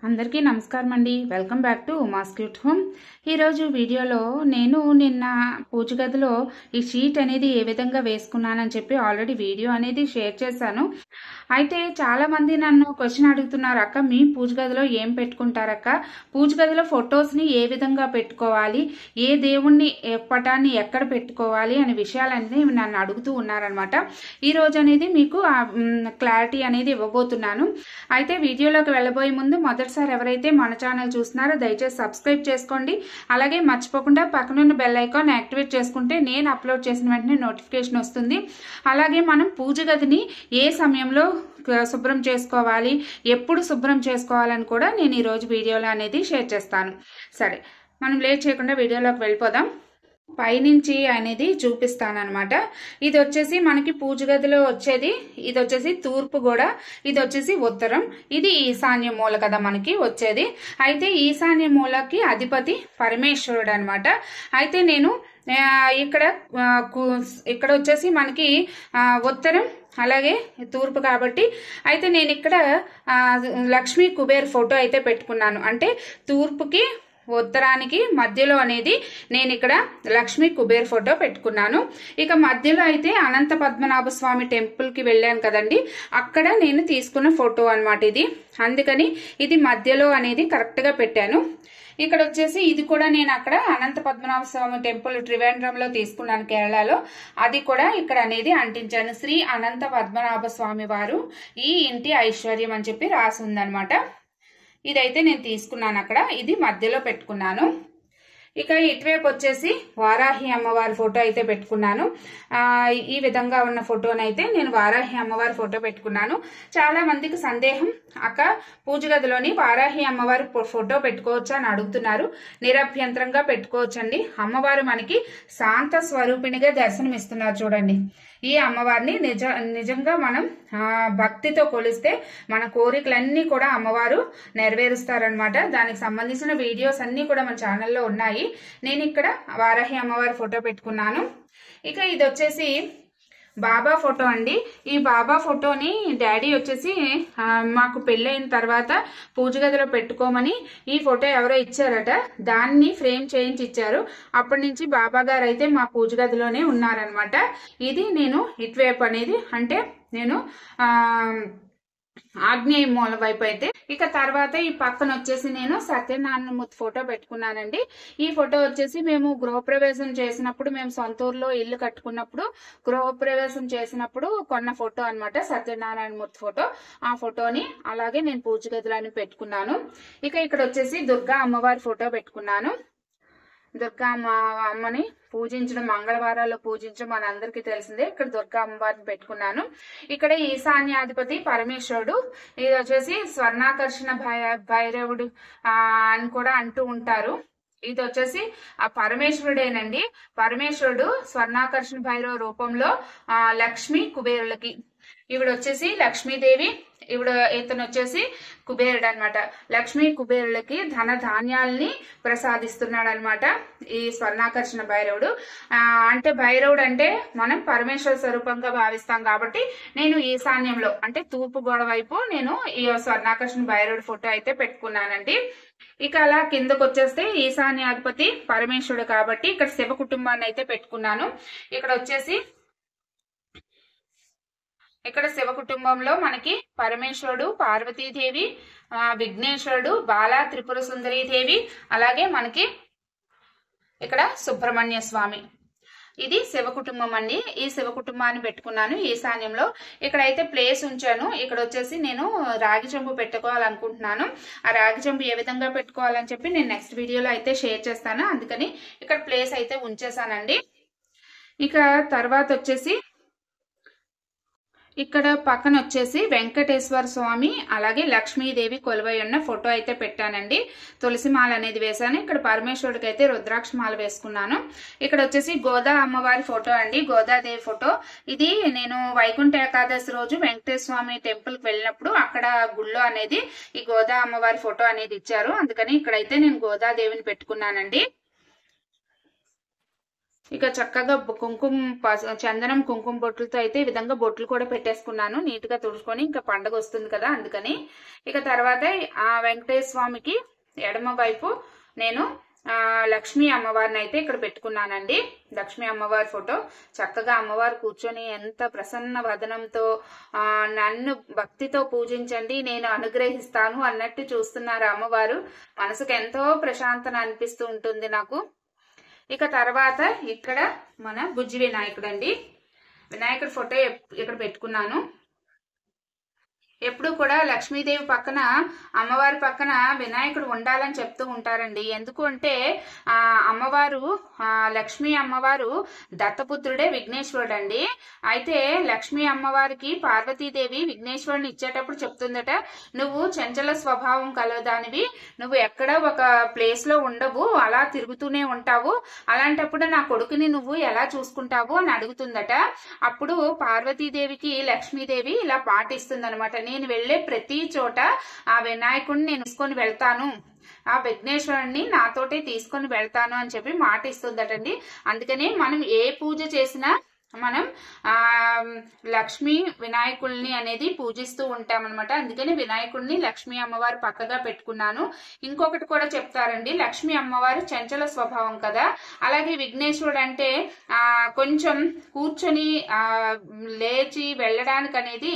అందరికీ నమస్కారం అండి. Welcome back to Uma's cute home. ఈరోజు వీడియోలో నేను నిన్న పూజ గదిలో ఈ షీట్ అనేది ఏ విధంగా వేసుకున్నానని చెప్పి ఆల్రెడీ వీడియో అనేది షేర్ చేశాను. అయితే చాలామంది నన్ను క్వశ్చన్ అడుగుతున్నారు, అక్క మీ పూజ గదిలో ఏం పెట్టుకుంటారక్క, పూజ గదిలో ఫొటోస్ని ఏ విధంగా పెట్టుకోవాలి, ఏ దేవుణ్ణి పటాన్ని ఎక్కడ పెట్టుకోవాలి అనే విషయాలన్నీ నన్ను అడుగుతూ ఉన్నారనమాట. ఈరోజు అనేది మీకు క్లారిటీ అనేది ఇవ్వబోతున్నాను. అయితే వీడియోలోకి వెళ్ళబోయే ముందు మొదటిసారి ఎవరైతే మన ఛానల్ చూస్తున్నారో దయచేసి సబ్స్క్రైబ్ చేసుకోండి. అలాగే మర్చిపోకుండా పక్కనున్న బెల్ ఐకాన్ యాక్టివేట్ చేసుకుంటే నేను అప్లోడ్ చేసిన వెంటనే నోటిఫికేషన్ వస్తుంది. అలాగే మనం పూజ గదిని ఏ సమయంలో శుభ్రం చేసుకోవాలి, ఎప్పుడు శుభ్రం చేసుకోవాలని కూడా నేను ఈరోజు వీడియోలో అనేది షేర్ చేస్తాను. సరే, మనం లేట్ చేయకుండా వీడియోలోకి వెళ్ళిపోదాం. పైనుంచి అనేది చూపిస్తాను అనమాట. ఇది వచ్చేసి మనకి పూజ గదిలో వచ్చేది, ఇది వచ్చేసి తూర్పు గోడ, ఇది వచ్చేసి ఉత్తరం, ఇది ఈశాన్య మూల కదా మనకి వచ్చేది. అయితే ఈశాన్య మూలకి అధిపతి పరమేశ్వరుడు అనమాట. అయితే నేను ఇక్కడ వచ్చేసి మనకి ఉత్తరం అలాగే తూర్పు కాబట్టి అయితే నేను ఇక్కడ లక్ష్మీ కుబేర్ ఫోటో అయితే పెట్టుకున్నాను. అంటే తూర్పుకి ఉత్తరానికి మధ్యలో అనేది నేను ఇక్కడ లక్ష్మీ కుబేర్ ఫోటో పెట్టుకున్నాను. ఇక మధ్యలో అయితే అనంత పద్మనాభ స్వామి టెంపుల్కి వెళ్ళాను కదండి, అక్కడ నేను తీసుకున్న ఫోటో అనమాట ఇది. అందుకని ఇది మధ్యలో అనేది కరెక్ట్గా పెట్టాను. ఇక్కడ వచ్చేసి ఇది కూడా నేను అక్కడ అనంత పద్మనాభ స్వామి టెంపుల్ త్రివేంద్రంలో తీసుకున్నాను, కేరళలో. అది కూడా ఇక్కడ అనేది అంటించాను. శ్రీ అనంత పద్మనాభ స్వామి వారు ఈ ఇంటి ఐశ్వర్యం అని చెప్పి రాసి ఉందనమాట. ఇదైతే నేను తీసుకున్నాను అక్కడ, ఇది మధ్యలో పెట్టుకున్నాను. ఇక ఇటువైపు వచ్చేసి వారాహి అమ్మవారి ఫోటో అయితే పెట్టుకున్నాను. ఈ విధంగా ఉన్న ఫోటోనైతే నేను వారాహి అమ్మవారి ఫోటో పెట్టుకున్నాను. చాలా మందికి సందేహం, అక్క పూజ గదిలోని వారాహి అమ్మవారి ఫోటో పెట్టుకోవచ్చా అని అడుగుతున్నారు. నిరభ్యంతరంగా పెట్టుకోవచ్చండి. అమ్మవారు మనకి శాంత స్వరూపిణిగా దర్శనమిస్తున్నారు చూడండి. ఈ అమ్మవారిని నిజంగా మనం భక్తితో కొలిస్తే మన కోరికలన్నీ కూడా అమ్మవారు నెరవేరుస్తారనమాట. దానికి సంబంధించిన వీడియోస్ అన్ని కూడా మన ఛానల్లో ఉన్నాయి. నేను ఇక్కడ వారాహి అమ్మవారి ఫోటో పెట్టుకున్నాను. ఇక ఇది వచ్చేసి బాబా ఫోటో అండి. ఈ బాబా ఫోటోని డాడీ వచ్చేసి మాకు పెళ్ళైన తర్వాత పూజ గదిలో పెట్టుకోమని ఈ ఫోటో ఎవరో ఇచ్చారట, దాన్ని ఫ్రేమ్ చేయించి ఇచ్చారు. అప్పటి నుంచి బాబా గారు అయితే మా పూజ గదిలోనే ఉన్నారనమాట. ఇది నేను ఇటువైపు అనేది, అంటే నేను ఆగ్నేయ మూల వైపు అయితే. ఇక తర్వాత ఈ పక్కన వచ్చేసి నేను సత్యనారాయణమూర్తి ఫోటో పెట్టుకున్నానండి. ఈ ఫోటో వచ్చేసి మేము గృహప్రవేశం చేసినప్పుడు, మేము సొంత ఊర్లో ఇల్లు కట్టుకున్నప్పుడు గృహప్రవేశం చేసినప్పుడు కొన్న ఫోటో అనమాట, సత్యనారాయణమూర్తి ఫోటో. ఆ ఫోటోని అలాగే నేను పూజ గదిలోని పెట్టుకున్నాను. ఇక ఇక్కడ వచ్చేసి దుర్గా అమ్మవారి ఫోటో పెట్టుకున్నాను. దుర్గా అమ్మని పూజించడం, మంగళవారాల్లో పూజించడం మనందరికీ తెలిసిందే. ఇక్కడ దుర్గా అమ్మవారిని పెట్టుకున్నాను. ఇక్కడ ఈశాన్యాధిపతి పరమేశ్వరుడు, ఇది వచ్చేసి స్వర్ణాకర్షణ భైరవుడు అని కూడా అంటూ ఉంటారు. ఇది వచ్చేసి ఆ పరమేశ్వరుడేనండి. పరమేశ్వరుడు స్వర్ణాకర్షణ భైరవ రూపంలో లక్ష్మీ కుబేరులకి, ఈవిడ వచ్చేసి లక్ష్మీదేవి, ఇతను వచ్చేసి కుబేరుడు అనమాట. లక్ష్మీ కుబేరులకి ధన ధాన్యాలని ప్రసాదిస్తున్నాడు అనమాట ఈ స్వర్ణాకర్షణ భైరవుడు. అంటే భైరవుడు అంటే మనం పరమేశ్వర స్వరూపంగా భావిస్తాం కాబట్టి నేను ఈశాన్యంలో, అంటే తూర్పు గోడ వైపు నేను ఈ స్వర్ణాకర్షణ భైరవుడు ఫోటో అయితే పెట్టుకున్నానండి. ఇక అలా కిందకు వచ్చేస్తే ఈశాన్యాధిపతి పరమేశ్వరుడు కాబట్టి ఇక్కడ శివ కుటుంబాన్ని అయితే పెట్టుకున్నాను. ఇక్కడ శివ కుటుంబంలో మనకి పరమేశ్వరుడు, పార్వతీదేవి, విఘ్నేశ్వరుడు, బాలా త్రిపుర సుందరీ దేవి, అలాగే మనకి ఇక్కడ సుబ్రహ్మణ్య స్వామి. ఇది శివ కుటుంబం అండి. ఈ శివ కుటుంబాన్ని పెట్టుకున్నాను ఈశాన్యంలో. ఇక్కడైతే ప్లేస్ ఉంచాను. ఇక్కడ వచ్చేసి నేను రాగి చెంబు పెట్టుకోవాలనుకుంటున్నాను. ఆ రాగి చెంబు ఏ విధంగా పెట్టుకోవాలని చెప్పి నేను నెక్స్ట్ వీడియోలో అయితే షేర్ చేస్తాను. అందుకని ఇక్కడ ప్లేస్ అయితే ఉంచేసానండి. ఇక తర్వాత వచ్చేసి ఇక్కడ పక్కన వచ్చేసి వెంకటేశ్వర స్వామి అలాగే లక్ష్మీదేవి కొలువై ఉన్న ఫోటో అయితే పెట్టానండి. తులసి మాల అనేది వేశాను. ఇక్కడ పరమేశ్వరుడికి అయితే రుద్రాక్ష మాల వేసుకున్నాను. ఇక్కడ వచ్చేసి గోదా అమ్మవారి ఫోటో అండి, గోదాదేవి ఫోటో. ఇది నేను వైకుంఠ ఏకాదశి రోజు వెంకటేశ్వర స్వామి టెంపుల్కి వెళ్ళినప్పుడు అక్కడ గుళ్ళో అనేది ఈ గోదా అమ్మవారి ఫోటో అనేది ఇచ్చారు. అందుకని ఇక్కడైతే నేను గోదాదేవిని పెట్టుకున్నానండి. ఇక చక్కగా చందనం కుంకుమ బొట్లతో అయితే ఈ విధంగా బొట్లు కూడా పెట్టేసుకున్నాను, నీట్ గా తుడుచుకొని. ఇంకా పండగ వస్తుంది కదా అందుకని. ఇక తర్వాత ఆ వెంకటేశ్వర స్వామికి ఎడమ వైపు నేను లక్ష్మీ అమ్మవారిని అయితే ఇక్కడ పెట్టుకున్నానండి. లక్ష్మీ అమ్మవారి ఫోటో. చక్కగా అమ్మవారు కూర్చొని ఎంత ప్రసన్న వదనంతో నన్ను భక్తితో పూజించండి, నేను అనుగ్రహిస్తాను అన్నట్టు చూస్తున్నారు అమ్మవారు. మనసుకు ఎంతో ప్రశాంతత అనిపిస్తూ ఉంటుంది నాకు. ఇక తర్వాత ఇక్కడ మన బుజ్జి వినాయకుడు అండి. వినాయకుడి ఫోటో ఇక్కడ పెట్టుకున్నాను. ఎప్పుడు కూడా లక్ష్మీదేవి పక్కన, అమ్మవారి పక్కన వినాయకుడు ఉండాలని చెప్తూ ఉంటారండి. ఎందుకు అంటే అమ్మవారు, లక్ష్మీ అమ్మవారు దత్తపుత్రుడే విఘ్నేశ్వరుడు అండి. అయితే లక్ష్మీ అమ్మవారికి పార్వతీదేవి విఘ్నేశ్వరుని ఇచ్చేటప్పుడు చెప్తుందట, నువ్వు చంచల స్వభావం కలదానివి, నువ్వు ఎక్కడ ఒక ప్లేస్ లో ఉండవు, అలా తిరుగుతూనే ఉంటావు, అలాంటప్పుడు నా కొడుకుని నువ్వు ఎలా చూసుకుంటావు అని అడుగుతుందట. అప్పుడు పార్వతీదేవికి లక్ష్మీదేవి ఇలా పాటిస్తుంది అనమాట, నేను వెళ్లే ప్రతి చోట ఆ వినాయకుడిని నేను తీసుకొని వెళ్తాను, ఆ విఘ్నేశ్వరుణ్ణి నాతోటే తీసుకొని వెళ్తాను అని చెప్పి మాట ఇస్తుందటండి. అందుకనే మనం ఏ పూజ చేసినా మనం లక్ష్మీ వినాయకుల్ని అనేది పూజిస్తూ ఉంటాం అనమాట. అందుకని వినాయకుడిని లక్ష్మీ అమ్మవారు పక్కగా పెట్టుకున్నాను. ఇంకొకటి కూడా చెప్తారండి, లక్ష్మీ అమ్మవారు చంచల స్వభావం కదా, అలాగే విఘ్నేశ్వరుడు అంటే కొంచెం కూర్చొని లేచి వెళ్ళడానికి అనేది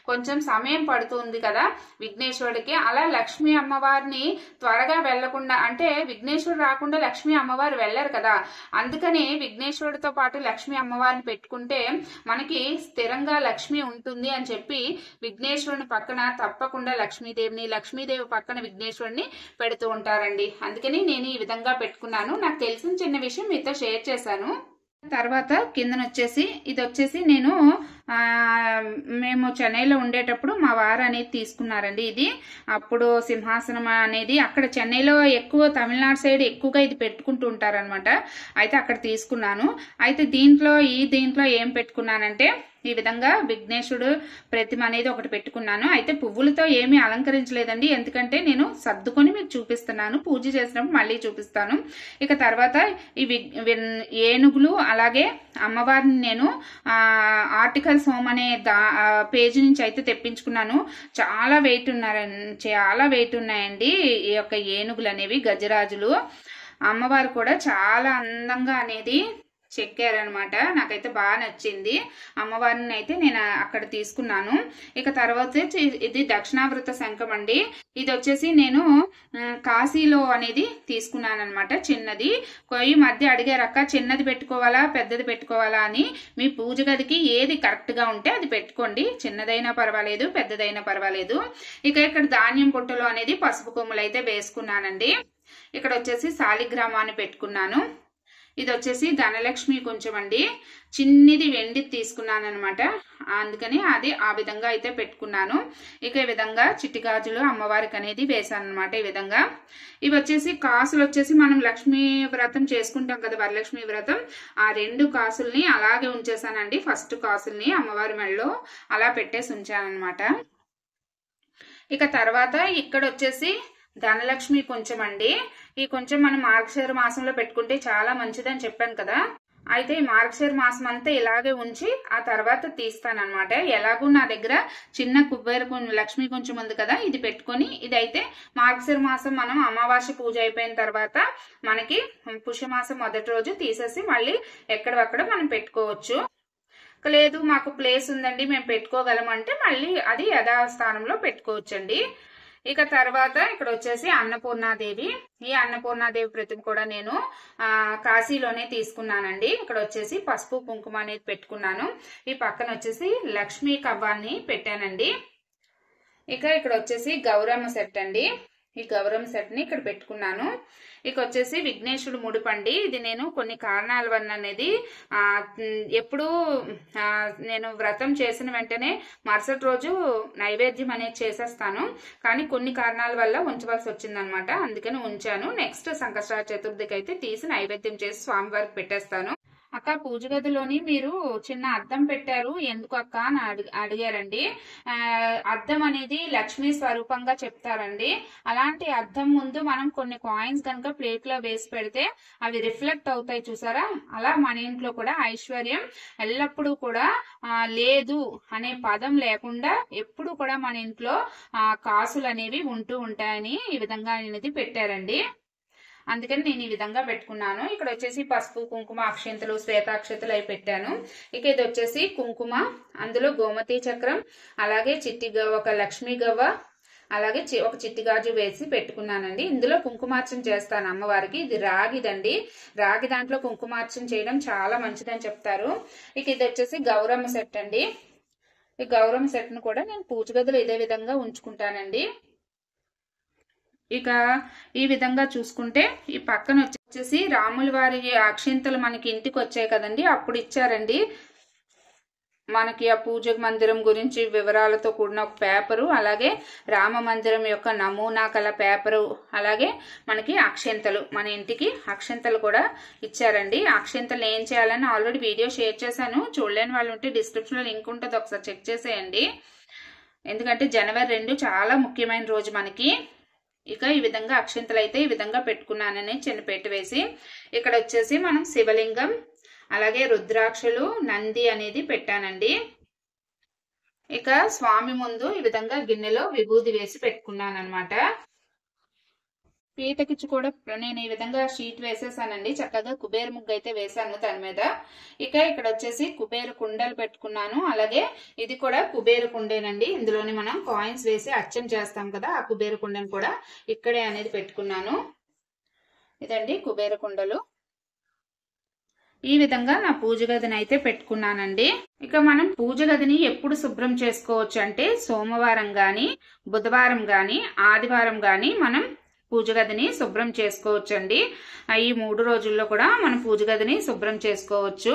కొంచెం సమయం పడుతుంది కదా విఘ్నేశ్వరుడికి. అలా లక్ష్మీ అమ్మవారిని త్వరగా వెళ్లకుండా, అంటే విఘ్నేశ్వరుడు రాకుండా లక్ష్మీ అమ్మవారు వెళ్ళరు కదా, అందుకని విఘ్నేశ్వరుడితో పాటు లక్ష్మీ అమ్మవారిని పెట్టుకుంటే మనకి స్థిరంగా లక్ష్మి ఉంటుంది అని చెప్పి విఘ్నేశ్వరుని పక్కన తప్పకుండా లక్ష్మీదేవిని, లక్ష్మీదేవి పక్కన విఘ్నేశ్వరుని పెడుతూ ఉంటారండి. అందుకని నేను ఈ విధంగా పెట్టుకున్నాను. నాకు తెలిసిన చిన్న విషయం మీతో షేర్ చేశాను. తర్వాత కిందన వచ్చేసి ఇది వచ్చేసి నేను మేము చెన్నైలో ఉండేటప్పుడు మా వారు అనేది తీసుకున్నారండి. ఇది అప్పుడు సింహాసనం అనేది అక్కడ చెన్నైలో ఎక్కువ, తమిళనాడు సైడ్ ఎక్కువగా ఇది పెట్టుకుంటూ ఉంటారనమాట. అయితే అక్కడ తీసుకున్నాను. అయితే దీంట్లో ఏం పెట్టుకున్నానంటే ఈ విధంగా విఘ్నేశుడు ప్రతిమ అనేది ఒకటి పెట్టుకున్నాను. అయితే పువ్వులతో ఏమీ అలంకరించలేదండి, ఎందుకంటే నేను సర్దుకొని మీకు చూపిస్తున్నాను, పూజ చేసినప్పుడు మళ్ళీ చూపిస్తాను. ఇక తర్వాత ఈ ఏనుగులు, అలాగే అమ్మవారిని నేను ఆర్టికల్స్ హోమ్ అనే పేజీ నుంచి అయితే తెప్పించుకున్నాను. చాలా వెయిట్ ఉన్నాయండి ఈ యొక్క ఏనుగులు అనేవి, గజరాజులు. అమ్మవారు కూడా చాలా అందంగా అనేది చెక్కారనమాట. నాకైతే బాగా నచ్చింది. అమ్మవారిని అయితే నేను అక్కడ తీసుకున్నాను. ఇక తర్వాత ఇది దక్షిణావృత శంఖం అండి. ఇది వచ్చేసి నేను కాశీలో అనేది తీసుకున్నాను అనమాట. చిన్నది. ఈ మధ్య అడిగారక్క చిన్నది పెట్టుకోవాలా పెద్దది పెట్టుకోవాలా అని. మీ పూజ గదికి ఏది కరెక్ట్ గా ఉంటే అది పెట్టుకోండి, చిన్నదైనా పర్వాలేదు పెద్దదైనా పర్వాలేదు. ఇక ఇక్కడ ధాన్యం పొట్టులో అనేది పసుపు కొమ్ములు అయితే వేసుకున్నానండి. ఇక్కడ వచ్చేసి శాలిగ్రామాన్ని పెట్టుకున్నాను. ఇది వచ్చేసి ధనలక్ష్మి కొంచెం అండి, చిన్నిది వెండి తీసుకున్నాను అనమాట. అందుకని అది ఆ విధంగా అయితే పెట్టుకున్నాను. ఇక ఈ విధంగా చిట్టి గాజులు అమ్మవారికి అనేది వేసాను అనమాట. ఈ విధంగా ఇవి వచ్చేసి కాసులు వచ్చేసి మనం లక్ష్మీ వ్రతం చేసుకుంటాం కదా, వరలక్ష్మి వ్రతం, ఆ 2 కాసుల్ని అలాగే ఉంచేసానండి. ఫస్ట్ కాసుల్ని అమ్మవారి మెడలో అలా పెట్టేసి ఉంచాను అనమాట. ఇక తర్వాత ఇక్కడ వచ్చేసి ధనలక్ష్మి కొంచెం అండి. ఈ కొంచెం మనం మార్గశిర మాసంలో పెట్టుకుంటే చాలా మంచిదని చెప్పాను కదా. అయితే ఈ మార్గశిర మాసం అంతా ఇలాగే ఉంచి ఆ తర్వాత తీస్తానన్నమాట. ఎలాగూ నా దగ్గర చిన్న లక్ష్మి కొంచెం ఉంది కదా, ఇది పెట్టుకొని, ఇదైతే మార్గశిర మాసం మనం అమావాస్య పూజ అయిపోయిన తర్వాత మనకి పుష్యమాసం మొదటి రోజు తీసేసి మళ్ళీ ఎక్కడక్కడ మనం పెట్టుకోవచ్చు. లేదు మాకు ప్లేస్ ఉందండి మేము పెట్టుకోగలం అంటే మళ్ళీ అది యథాస్థానంలో పెట్టుకోవచ్చండి. ఇక తర్వాత ఇక్కడ వచ్చేసి అన్నపూర్ణాదేవి. ఈ అన్నపూర్ణాదేవి ప్రతిమ కూడా నేను కాశీలోనే తీసుకున్నానండి. ఇక్కడ వచ్చేసి పసుపు కుంకుమ అనేది పెట్టుకున్నాను. ఈ పక్కన వచ్చేసి లక్ష్మీ కవ్వాన్ని పెట్టానండి. ఇక ఇక్కడ వచ్చేసి గౌరమ్మ సెట్ అండి. ఈ గౌరమ్మ సెట్ ని ఇక్కడ పెట్టుకున్నాను. ఇక వచ్చేసి విఘ్నేశుడు ముడిపండి. ఇది నేను కొన్ని కారణాల వల్ల అనేది ఎప్పుడు నేను వ్రతం చేసిన వెంటనే మరుసటి రోజు నైవేద్యం అనేది చేసేస్తాను, కానీ కొన్ని కారణాల వల్ల ఉంచవలసి వచ్చిందనమాట. అందుకని ఉంచాను. నెక్స్ట్ సంకష్ట చతుర్థికి అయితే తీసి నైవేద్యం చేసి స్వామివారికి పెట్టేస్తాను. అక్క పూజ గదిలోని మీరు చిన్న అద్దం పెట్టారు ఎందుకు అక్క అని అడిగారండి. అద్దం అనేది లక్ష్మీ స్వరూపంగా చెప్తారండి. అలాంటి అద్దం ముందు మనం కొన్ని కాయిన్స్ కనుక ప్లేట్ లో వేసి పెడితే అవి రిఫ్లెక్ట్ అవుతాయి చూసారా. అలా మన ఇంట్లో కూడా ఐశ్వర్యం ఎల్లప్పుడూ కూడా లేదు అనే పదం లేకుండా ఎప్పుడు కూడా మన ఇంట్లో కాసులు అనేవి ఉంటూ ఉంటాయని ఈ విధంగా అనేది పెట్టారండి. అందుకని నేను ఈ విధంగా పెట్టుకున్నాను. ఇక్కడ వచ్చేసి పసుపు, కుంకుమ, అక్షంతలు, శ్వేతాక్షతలు అవి పెట్టాను. ఇక ఇది వచ్చేసి కుంకుమ, అందులో గోమతి చక్రం, అలాగే చిట్టి ఒక లక్ష్మీ గవ్వ, అలాగే ఒక చిట్టి గాజు వేసి పెట్టుకున్నానండి. ఇందులో కుంకుమార్చన చేస్తాను అమ్మవారికి. ఇది రాగిదండి. రాగి దాంట్లో కుంకుమార్చన చేయడం చాలా మంచిదని చెప్తారు. ఇక ఇది వచ్చేసి గౌరమ్మ సెట్ అండి. ఈ గౌరమ్మ సెట్ ను కూడా నేను పూజ గదిలో ఇదే విధంగా ఉంచుకుంటానండి. ఇక ఈ విధంగా చూసుకుంటే ఈ పక్కన వచ్చేసి రాముల వారి అక్షింతలు మనకి ఇంటికి వచ్చాయి కదండి, అప్పుడు ఇచ్చారండి మనకి ఆ పూజ మందిరం గురించి వివరాలతో కూడిన ఒక పేపరు, అలాగే రామ మందిరం యొక్క నమూనా కల పేపరు, అలాగే మనకి అక్షంతలు, మన ఇంటికి అక్షంతలు కూడా ఇచ్చారండి. అక్షంతలు ఏం చేయాలని ఆల్రెడీ వీడియో షేర్ చేశాను. చూడలేని వాళ్ళు ఉంటే డిస్క్రిప్షన్ లో లింక్ ఉంటుంది, ఒకసారి చెక్ చేసేయండి. ఎందుకంటే జనవరి 2 చాలా ముఖ్యమైన రోజు మనకి. ఇక ఈ విధంగా అక్షంతలు అయితే ఈ విధంగా పెట్టుకున్నానని చిన్నపెట్టు వేసి, ఇక్కడ వచ్చేసి మనం శివలింగం, అలాగే రుద్రాక్షలు, నంది అనేది పెట్టానండి. ఇక స్వామి ముందు ఈ విధంగా గిన్నెలో విభూది వేసి పెట్టుకున్నాను అనమాట. పీటకిచ్చి కూడా నేను ఈ విధంగా షీట్ వేసేసానండి. చక్కగా కుబేర ముగ్గు అయితే వేసాను దాని మీద. ఇక ఇక్కడ వచ్చేసి కుబేర కుండలు పెట్టుకున్నాను. అలాగే ఇది కూడా కుబేర కుండేనండి. ఇందులోని మనం కాయిన్స్ వేసి అర్చన చేస్తాం కదా, ఆ కుబేర కుండను కూడా ఇక్కడే అనేది పెట్టుకున్నాను. ఇదండి కుబేర కుండలు. ఈ విధంగా నా పూజ గదిని అయితే పెట్టుకున్నానండి. ఇక మనం పూజ గదిని ఎప్పుడు శుభ్రం చేసుకోవచ్చు అంటే సోమవారం గాని, బుధవారం గాని, ఆదివారం గాని మనం పూజ గదిని శుభ్రం చేసుకోవచ్చండి. ఈ 3 రోజుల్లో కూడా మనం పూజ గదిని శుభ్రం చేసుకోవచ్చు.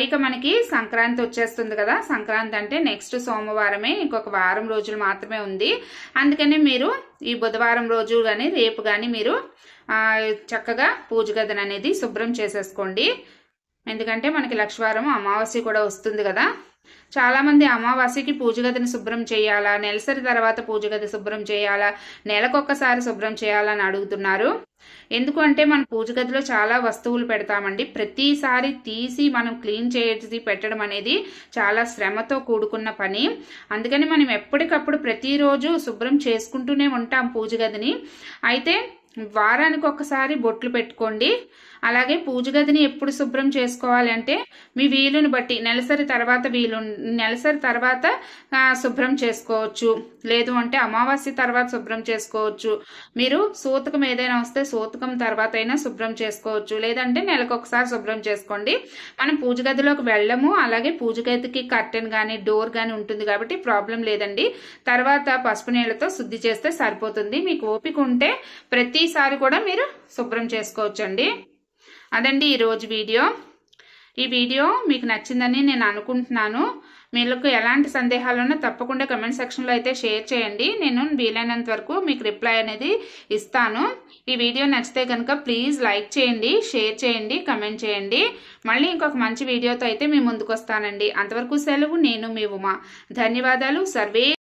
ఇక మనకి సంక్రాంతి వచ్చేస్తుంది కదా, సంక్రాంతి అంటే నెక్స్ట్ సోమవారమే, ఇంకొక వారం రోజులు మాత్రమే ఉంది. అందుకని మీరు ఈ బుధవారం రోజు గాని రేపు గాని మీరు చక్కగా పూజ గదిని అనేది శుభ్రం చేసేసుకోండి. ఎందుకంటే మనకి లక్షవారం అమావాస్య కూడా వస్తుంది కదా. చాలా మంది అమావాస్యకి పూజ గదిని శుభ్రం చేయాలా, నెలసరి తర్వాత పూజ గది శుభ్రం చేయాలా, నెలకొక్కసారి శుభ్రం చేయాలని అడుగుతున్నారు. ఎందుకంటే మన పూజ గదిలో చాలా వస్తువులు పెడతామండి. ప్రతిసారి తీసి మనం క్లీన్ చేసి పెట్టడం అనేది చాలా శ్రమతో కూడుకున్న పని. అందుకని మనం ఎప్పటికప్పుడు ప్రతిరోజు శుభ్రం చేసుకుంటూనే ఉంటాం పూజ గదిని. అయితే వారానికి ఒకసారి బొట్లు పెట్టుకోండి. అలాగే పూజ గదిని ఎప్పుడు శుభ్రం చేసుకోవాలి అంటే మీ వీలుని బట్టి నెలసరి తర్వాత శుభ్రం చేసుకోవచ్చు, లేదు అంటే అమావాస్య తర్వాత శుభ్రం చేసుకోవచ్చు. మీరు సూతకం ఏదైనా వస్తే సూతకం తర్వాత అయినా శుభ్రం చేసుకోవచ్చు, లేదంటే నెలకొకసారి శుభ్రం చేసుకోండి. మనం పూజ గదిలోకి వెళ్ళము, అలాగే పూజ గదికి కర్టెన్ కానీ డోర్ కానీ ఉంటుంది కాబట్టి ప్రాబ్లం లేదండి. తర్వాత పసుపు నీళ్లతో శుద్ధి చేస్తే సరిపోతుంది. మీకు ఓపిక ఉంటే ప్రతిసారి కూడా మీరు శుభ్రం చేసుకోవచ్చండి. అదండి ఈరోజు వీడియో. ఈ వీడియో మీకు నచ్చిందని నేను అనుకుంటున్నాను. మీకు ఎలాంటి సందేహాలు ఉన్నా తప్పకుండా కమెంట్ సెక్షన్లో అయితే షేర్ చేయండి. నేను వీలైనంత వరకు మీకు రిప్లై అనేది ఇస్తాను. ఈ వీడియో నచ్చితే కనుక ప్లీజ్ లైక్ చేయండి, షేర్ చేయండి, కమెంట్ చేయండి. మళ్ళీ ఇంకొక మంచి వీడియోతో అయితే మీ ముందుకు వస్తానండి. అంతవరకు సెలవు. నేను మీ ఉమా. ధన్యవాదాలు. సర్వే